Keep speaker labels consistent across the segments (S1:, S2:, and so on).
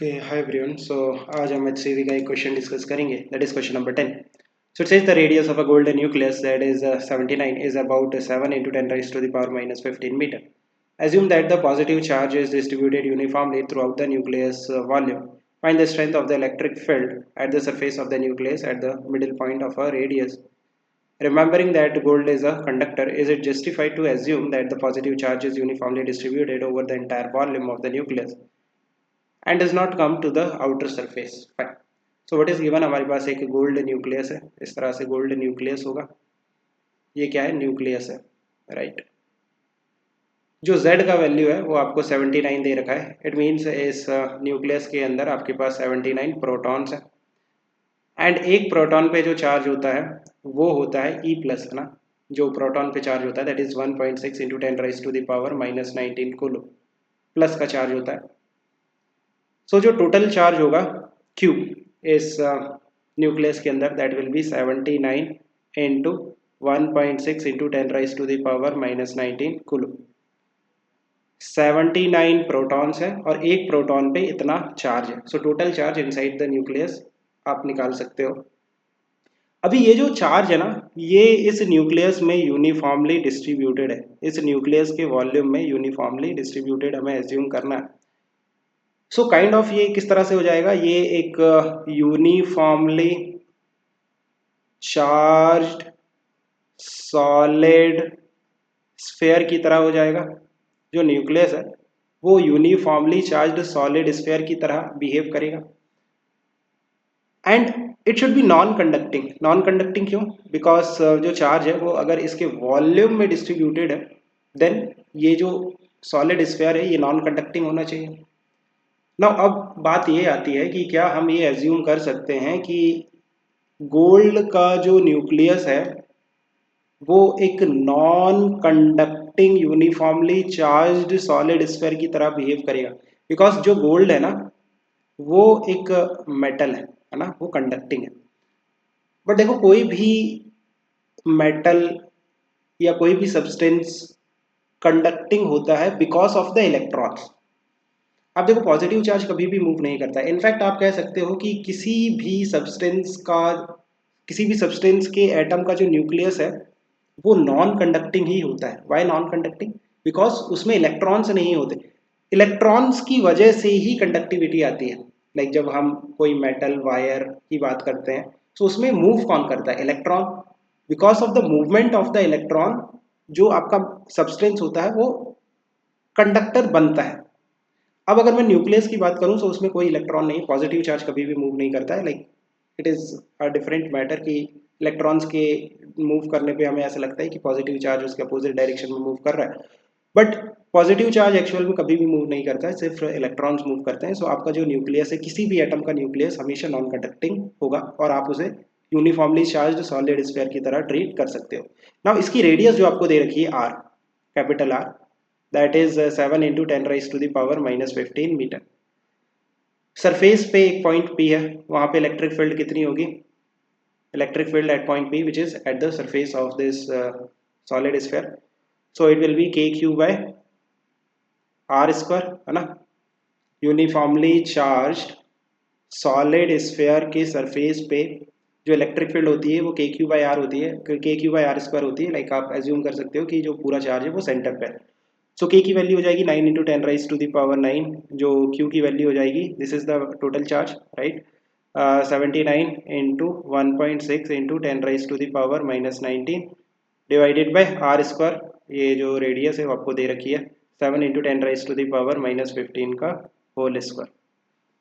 S1: Okay hi everyone. सो आज हम HCV का एक क्वेश्चन डिस्कस करेंगे, that is question number 10. So it says the radius of a golden nucleus, that is 79, is about 7 into 10 raised to the power minus 15 meter. Assume that the positive charge is distributed uniformly throughout the nucleus volume. Find the strength of the electric field at the surface of the nucleus at the middle point of a radius. Remembering that gold is a conductor, is it justified to assume that the positive charge is uniformly distributed over the entire volume of the nucleus and does not come to the outer surface? Fine. So what is given, हमारे पास एक gold nucleus है, इस तरह से gold nucleus होगा. ये क्या है? न्यूक्लियस है, राइट. जो Z का वैल्यू है वो आपको 79 दे रखा है. इट मीन्स इस न्यूक्लियस के अंदर आपके पास 79 प्रोटॉन्स है एंड एक प्रोटॉन पे जो चार्ज होता है वो होता है E प्लस, है ना. जो प्रोटॉन पे चार्ज होता है that is 1.6 into 10 raise to the power minus 19 coulomb plus का चार्ज होता है. सो जो टोटल चार्ज होगा Q इस न्यूक्लियस के अंदर that will be 79 into 1.6 into 10 raise to the power minus 19 coulomb. 79 protons है और एक प्रोटॉन पे इतना चार्ज है. So total charge inside the nucleus आप निकाल सकते हो. अभी ये जो चार्ज है ना, ये इस न्यूक्लियस में यूनिफॉर्मली डिस्ट्रीब्यूटेड है. इस न्यूक्लियस के वॉल्यूम में यूनिफॉर्मली डिस्ट्रीब्यूटेड हमें एज्यूम करना है. सो काइंड ऑफ ये किस तरह से हो जाएगा? ये एक यूनिफॉर्मली चार्ज्ड सॉलिड स्फीयर की तरह हो जाएगा. जो न्यूक्लियस है वो यूनिफॉर्मली चार्ज्ड सॉलिड स्फीयर की तरह बिहेव करेगा and it should be non conducting. Non conducting क्यों? बिकॉज जो चार्ज है वो अगर इसके वॉल्यूम में डिस्ट्रीब्यूटेड है देन ये जो सॉलिड स्फीयर है ये नॉन कंडक्टिंग होना चाहिए. ना अब बात ये आती है कि क्या हम ये एज्यूम कर सकते हैं कि गोल्ड का जो न्यूक्लियस है वो एक non conducting uniformly charged solid sphere की तरह बिहेव करेगा? बिकॉज जो गोल्ड है ना वो एक मेटल है ना, वो कंडक्टिंग है. बट देखो कोई भी मेटल या कोई भी सब्सटेंस कंडक्टिंग होता है बिकॉज ऑफ द इलेक्ट्रॉन्स. आप देखो पॉजिटिव चार्ज कभी भी मूव नहीं करता है. इनफैक्ट आप कह सकते हो कि किसी भी सब्सटेंस के एटम का जो न्यूक्लियस है वो नॉन कंडक्टिंग ही होता है. Why non conducting? बिकॉज उसमें इलेक्ट्रॉन्स नहीं होते. इलेक्ट्रॉन्स की वजह से ही कंडक्टिविटी आती है. लाइक जब हम कोई मेटल वायर की बात करते हैं तो उसमें मूव कौन करता है? Electron. Because of the movement of the electron जो आपका सब्सटेंस होता है वो कंडक्टर बनता है. अब अगर मैं न्यूक्लियस की बात करूं तो उसमें कोई इलेक्ट्रॉन नहीं, पॉजिटिव चार्ज कभी भी मूव नहीं करता है. Like it is a different matter कि इलेक्ट्रॉन्स के मूव करने पे हमें ऐसा लगता है कि पॉजिटिव चार्ज उसके अपोजिट डायरेक्शन में मूव कर रहा है, बट पॉजिटिव चार्ज एक्चुअल में कभी भी मूव नहीं करता है, सिर्फ इलेक्ट्रॉन्स मूव करते हैं. सो आपका जो न्यूक्लियस है, किसी भी एटम का न्यूक्लियस हमेशा नॉन कंडक्टिंग होगा और आप उसे यूनिफॉर्मली चार्ज्ड सॉलिड स्फीयर की तरह ट्रीट कर सकते हो. नाउ इसकी रेडियस जो आपको दे रखी है R, capital R, that is 7 into 10 raise to the power minus 15 metre. Surface पे एक पॉइंट P है, वहाँ पे इलेक्ट्रिक फील्ड कितनी होगी? Electric field at point P which is at the surface of this solid sphere. So it will be KQ by R square, है ना. Uniformly charged solid sphere के सरफेस पे जो इलेक्ट्रिक फील्ड होती है वो KQ बाय R होती है, KQ बाय R स्क्वायर होती है. लाइक आप एज्यूम कर सकते हो कि जो पूरा चार्ज है वो सेंटर पे है. सो K की वैल्यू हो जाएगी 9 into 10 raise to the power 9. जो Q की वैल्यू हो जाएगी, this is the total charge, right, 79 into 1.6 into 10 raise to the power minus 19 divided by R square. ये जो रेडियस है वो आपको दे रखी है 7 into 10 raise to the power minus 15 का होल स्क्वायर.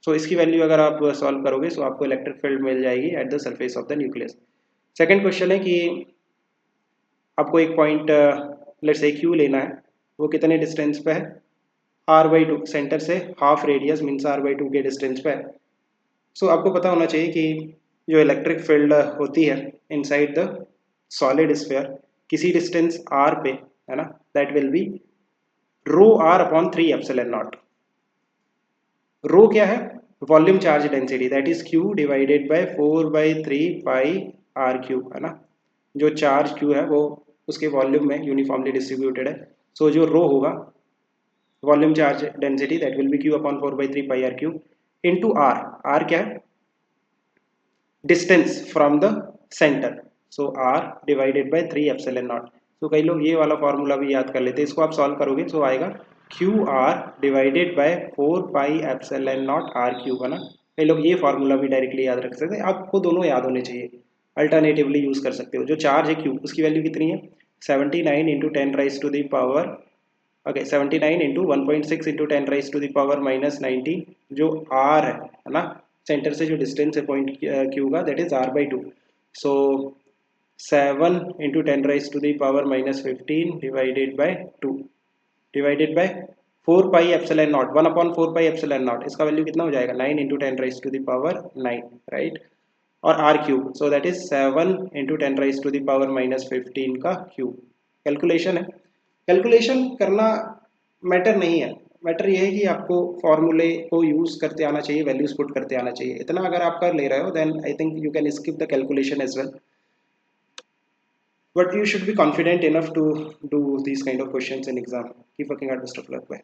S1: सो इसकी वैल्यू अगर आप सॉल्व करोगे तो आपको इलेक्ट्रिक फील्ड मिल जाएगी eight the surface of the nucleus. Second question है कि आपको एक पॉइंट लेट्स से Q लेना है, वो कितने डिस्टेंस पे है? R/2, सेंटर से हाफ रेडियस मीन्स R/2 के डिस्टेंस पे है. सो आपको पता होना चाहिए कि जो इलेक्ट्रिक फील्ड होती है इनसाइड द सॉलिड स्फीयर किसी डिस्टेंस R पे, है ना, that will be rho R upon 3 epsilon naught. Rho क्या है? Volume charge density, that is Q divided by 4/3 pi R cube, है ना. जो चार्ज Q है वो उसके वॉल्यूम में यूनिफॉर्मली डिस्ट्रीब्यूटेड है. सो जो रो होगा volume charge density that will be Q upon 4/3 pi R cube. Into R, R क्या है, distance from the centre, so R divided by 3 epsilon naught. तो कई लोग ये वाला फॉर्मूला भी याद कर लेते हैं, इसको आप सॉल्व करोगे तो आएगा Q R divided by 4 pi epsilon naught R cube, है ना। कई लोग ये फॉर्मूला भी डायरेक्टली याद रख सकते हैं, आपको दोनों याद होने चाहिए, अल्टरनेटिवली यूज कर सकते हो। जो चार्ज है क्यू, उसकी वैल्यू कितनी है, 79 into 10 raise to the power, okay 79 into 1.6 into 10 raise to the power minus 19, जो आर है ना, सेंटर से जो डिस्टेंस है पॉइंट क्यू का, that is R by 2। So 7 into 10 raise to the power minus 15 divided by 2 divided by 4 pi epsilon naught, 1 upon 4 pi epsilon naught, इसका value कितना हो जाएगा, 9 into 10 raise to the power 9, right. और R cube, so that is 7 into 10 raise to the power minus 15 का cube. Calculation है, calculation करना matter नहीं है, मैटर ये है कि आपको फॉर्मूले को यूज करते आना चाहिए, वैल्यूज पुट करते आना चाहिए, इतना अगर आप कर ले रहे हो then I think you can skip the calculation as well, but you should be confident enough to do these kind of questions in exam. Keep working hard, best of luck. Bye.